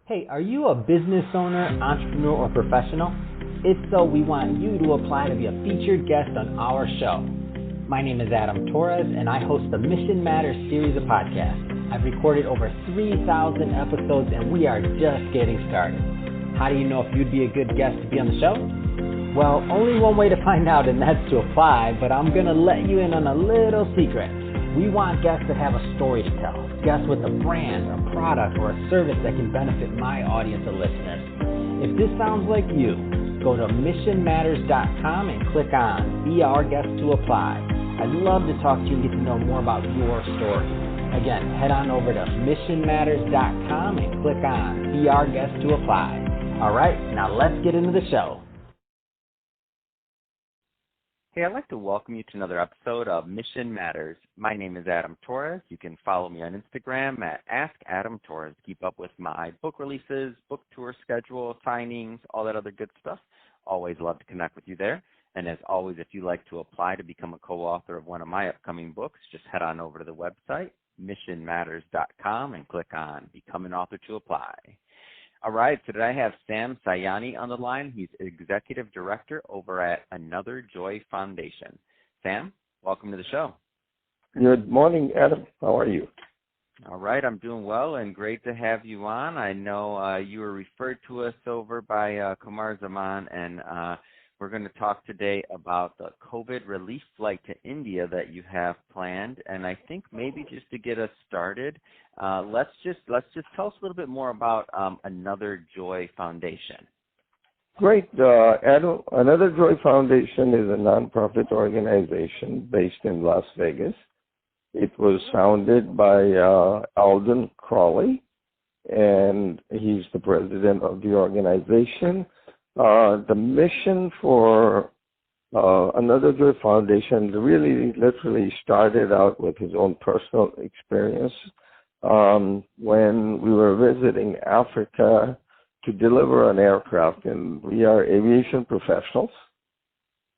Hey, are you a business owner, entrepreneur, or professional? If so, we want you to apply to be a featured guest on our show. My name is Adam Torres, and I host the Mission Matters series of podcasts. I've recorded over 3,000 episodes, and we are just getting started. How do you know if you'd be a good guest to be on the show? Well, only one way to find out, and that's to apply, but I'm going to let you in on a little secret. We want guests that have a story to tell, guests with a brand, a product, or a service that can benefit my audience of listeners. If this sounds like you, go to missionmatters.com and click on Be Our Guest to apply. I'd love to talk to you and get to know more about your story. Again, head on over to missionmatters.com and click on Be Our Guest to apply. All right, now let's get into the show. Hey, I'd like to welcome you to another episode of Mission Matters. My name is Adam Torres. You can follow me on Instagram at AskAdamTorres. Keep up with my book releases, book tour schedule, signings, all that other good stuff. Always love to connect with you there. And as always, if you'd like to apply to become a co-author of one of my upcoming books, just head on over to the website, missionmatters.com, and click on Become an Author to apply. All right, so today I have Sam Sayani on the line. He's Executive Director over at Another Joy Foundation. Sam, welcome to the show. Good morning, Adam. How are you? All right, I'm doing well and great to have you on. I know you were referred to us over by Kumar Zaman, and we're going to talk today about the COVID relief flight to India that you have planned. And I think maybe just to get us started, let's just tell us a little bit more about Another Joy Foundation. Great. Adam, Another Joy Foundation is a nonprofit organization based in Las Vegas. It was founded by Alden Crawley, and he's the president of the organization. The mission for Another Joy Foundation really literally started out with his own personal experience when we were visiting Africa to deliver an aircraft, and we are aviation professionals.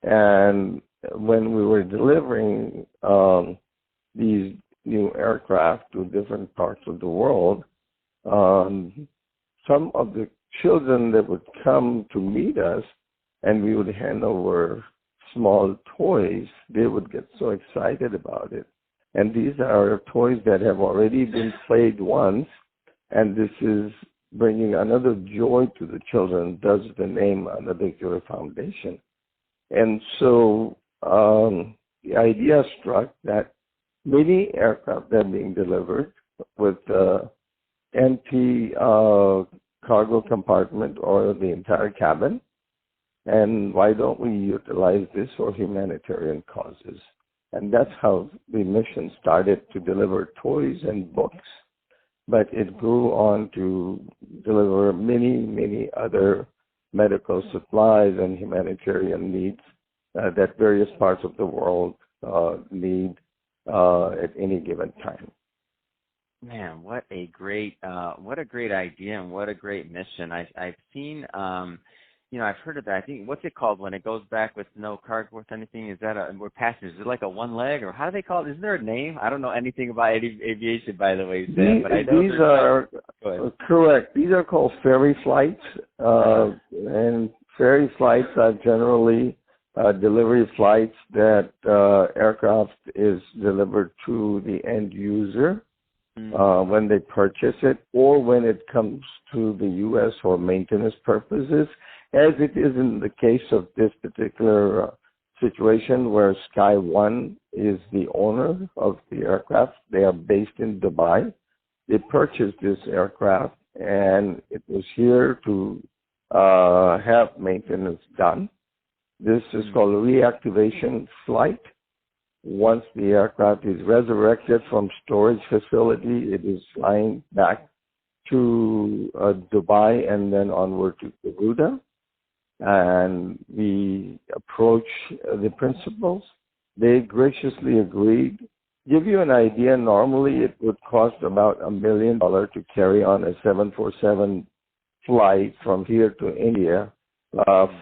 And when we were delivering these new aircraft to different parts of the world, some of the children that would come to meet us and we would hand over small toys, they would get so excited about it. And these are toys that have already been played once, and this is bringing another joy to the children, thus the name Another Joy Foundation. And so the idea struck that many aircraft are being delivered with empty cargo compartment or the entire cabin, and why don't we utilize this for humanitarian causes? And that's how the mission started, to deliver toys and books, but it grew on to deliver many other medical supplies and humanitarian needs that various parts of the world need at any given time. Man, what a great idea and what a great mission. I've seen, I've heard of that. I think, what's it called when it goes back with no cargo with anything? Is that we're passengers? Is it like a one leg, or how do they call it? Isn't there a name? I don't know anything about aviation, by the way, Sam, but I know these are correct. These are called ferry flights, and ferry flights are generally delivery flights that aircraft is delivered to the end user when they purchase it, or when it comes to the U.S. for maintenance purposes, as it is in the case of this particular situation where Sky One is the owner of the aircraft. They are based in Dubai. They purchased this aircraft, and it was here to have maintenance done. This is called a reactivation flight. Once the aircraft is resurrected from storage facility, it is flying back to Dubai and then onward to Garuda. And we approach the principals. They graciously agreed. Give you an idea, normally it would cost about $1 million to carry on a 747 flight from here to India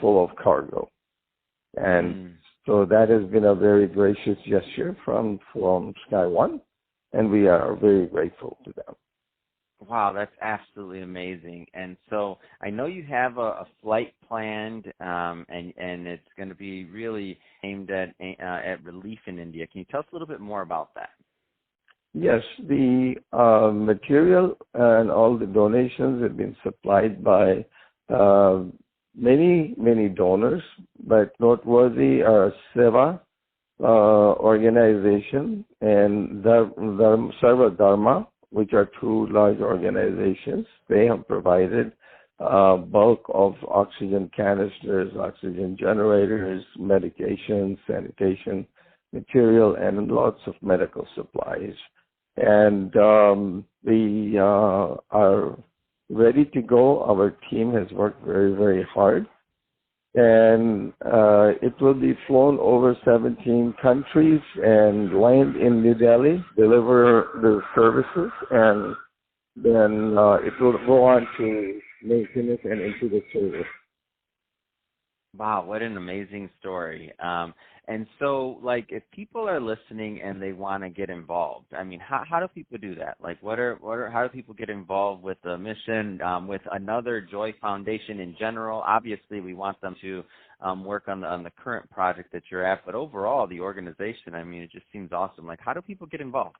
full of cargo. And so that has been a very gracious gesture from Sky One, and we are very grateful to them. Wow, that's absolutely amazing. And so I know you have a flight planned, and it's going to be really aimed at relief in India. Can you tell us a little bit more about that? Yes, the material and all the donations have been supplied by many donors, but noteworthy are Seva organization and Sarva Dharma, which are two large organizations. They have provided bulk of oxygen canisters, oxygen generators, medications, sanitation material, and lots of medical supplies. And we are ready to go. Our team has worked very, very hard. And it will be flown over 17 countries and land in New Delhi, deliver the services, and then it will go on to maintenance and into the service. Wow, what an amazing story. And so, like, if people are listening and they want to get involved, I mean, how do people do that? Like, how do people get involved with the mission, with another Joy Foundation in general? Obviously, we want them to work on the current project that you're at, but overall, the organization, I mean, it just seems awesome. Like, how do people get involved?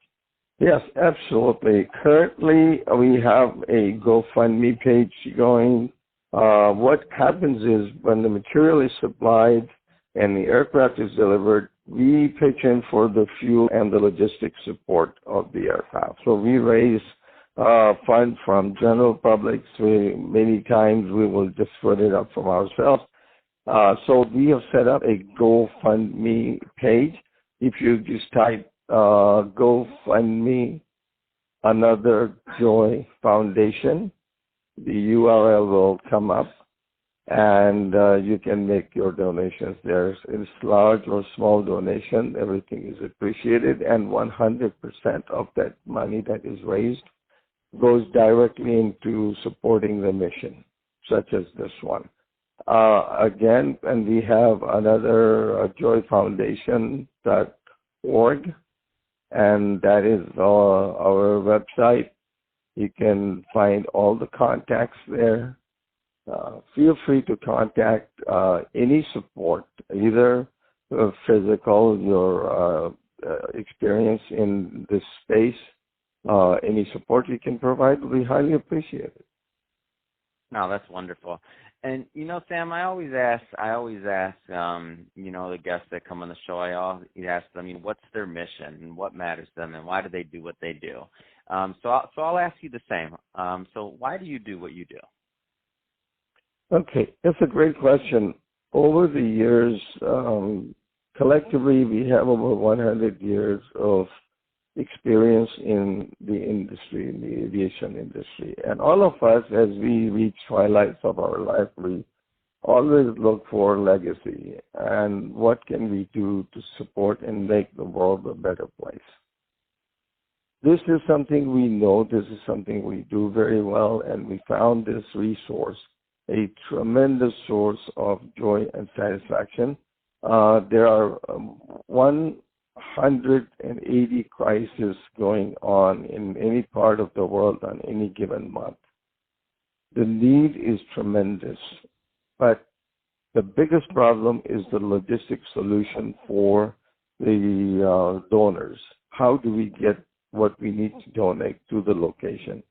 Yes, absolutely. Currently, we have a GoFundMe page going. What happens is when the material is supplied and the aircraft is delivered, we pitch in for the fuel and the logistics support of the aircraft. So we raise funds from general public. So many times we will just put it up from ourselves. So we have set up a GoFundMe page. If you just type GoFundMe Another Joy Foundation, the URL will come up, and you can make your donations there. It's large or small donation, everything is appreciated, and 100% of that money that is raised goes directly into supporting the mission, such as this one. Again, and we have another joyfoundation.org, and that is our website. You can find all the contacts there. Feel free to contact any support, either physical, your experience in this space, any support you can provide will be highly appreciated. No, that's wonderful. And, Sam, I always ask, the guests that come on the show, I always ask them, what's their mission and what matters to them and why do they do what they do? So I'll ask you the same. So why do you do what you do? Okay, that's a great question. Over the years, collectively, we have over 100 years of experience in the industry, in the aviation industry. And all of us, as we reach twilights of our life, we always look for legacy and what can we do to support and make the world a better place. This is something we know, this is something we do very well, and we found this resource a tremendous source of joy and satisfaction. There are 180 crises going on in any part of the world on any given month. The need is tremendous, but the biggest problem is the logistic solution for the donors. How do we get what we need to donate to the location?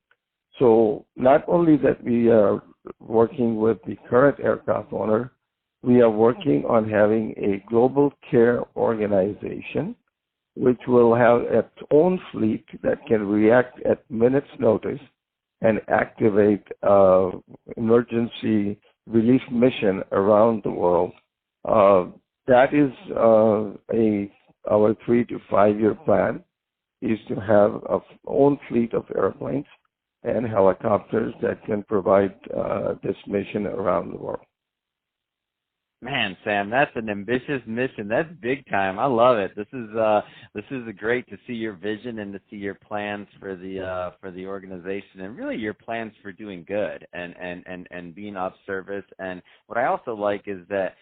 So not only that we are working with the current aircraft owner, we are working on having a global care organization which will have its own fleet that can react at minutes' notice and activate emergency relief mission around the world. That is our 3 to 5 year plan, is to have our own fleet of airplanes and helicopters that can provide this mission around the world. Man, Sam, that's an ambitious mission. That's big time. I love it. This is great to see your vision and to see your plans for the organization and really your plans for doing good and being of service. And what I also like is that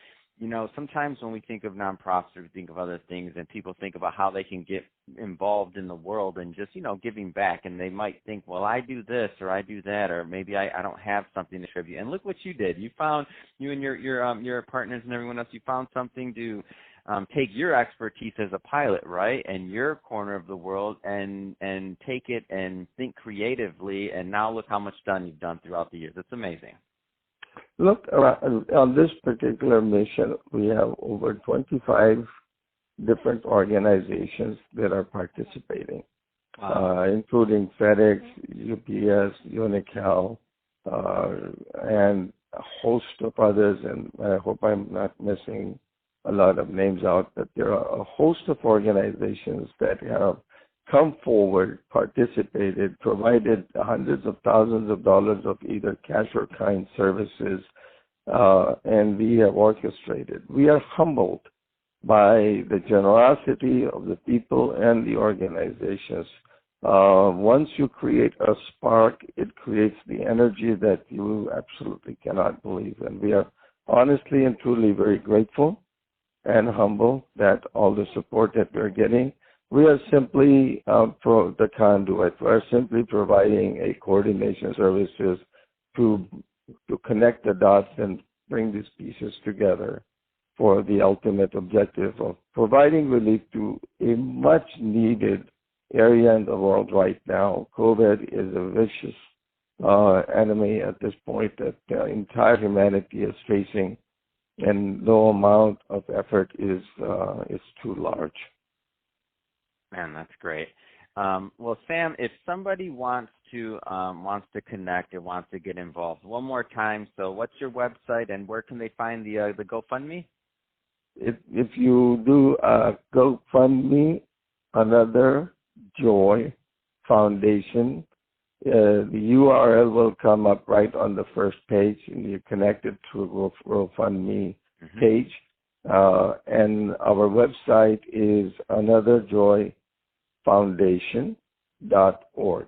sometimes when we think of nonprofits, we think of other things, and people think about how they can get involved in the world and just, giving back. And they might think, well, I do this or I do that, or maybe I don't have something to contribute. And look what you did. You found, you and your partners and everyone else, you found something to take your expertise as a pilot, right, and your corner of the world, and take it and think creatively. And now look how much you've done throughout the years. It's amazing. Look, on this particular mission, we have over 25 different organizations that are participating, including FedEx, UPS, Unical, and a host of others. And I hope I'm not missing a lot of names out, but there are a host of organizations that have come forward, participated, provided hundreds of thousands of dollars of either cash or kind services, and we have orchestrated. We are humbled by the generosity of the people and the organizations. Once you create a spark, it creates the energy that you absolutely cannot believe. And we are honestly and truly very grateful and humble that all the support that we're getting. We are simply the conduit. We're simply providing a coordination services to connect the dots and bring these pieces together for the ultimate objective of providing relief to a much needed area in the world right now. COVID is a vicious enemy at this point that the entire humanity is facing, and no amount of effort is too large. Man, that's great. Well, Sam, if somebody wants to connect or wants to get involved, one more time. So, what's your website and where can they find the GoFundMe? If you do GoFundMe, Another Joy Foundation, the URL will come up right on the first page, and you connect it to a GoFundMe page. And our website is anotherjoyfoundation.org.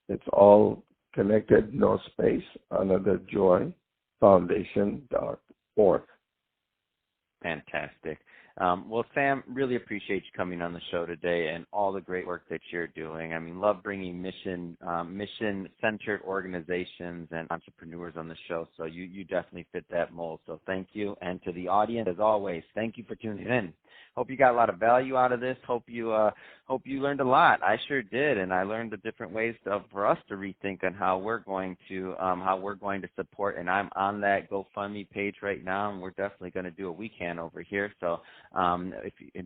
It's all connected, no space, anotherjoyfoundation.org. Fantastic. Well, Sam, really appreciate you coming on the show today and all the great work that you're doing. I mean, love bringing mission-centered organizations and entrepreneurs on the show. So you definitely fit that mold. So thank you. And to the audience, as always, thank you for tuning in. Hope you got a lot of value out of this. Hope you learned a lot. I sure did, and I learned the different ways for us to rethink on how we're going to support. And I'm on that GoFundMe page right now, and we're definitely going to do what we can over here. So and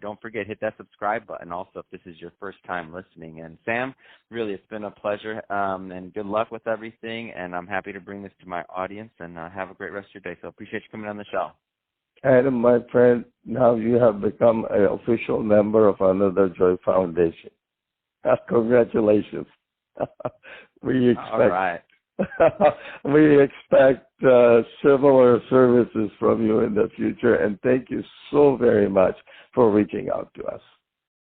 don't forget, hit that subscribe button. Also, if this is your first time listening. And Sam, really, it's been a pleasure, and good luck with everything. And I'm happy to bring this to my audience. And have a great rest of your day. So appreciate you coming on the show. Adam, my friend, now you have become an official member of Another Joy Foundation. Congratulations. We expect, all right. we expect similar services from you in the future, and thank you so very much for reaching out to us.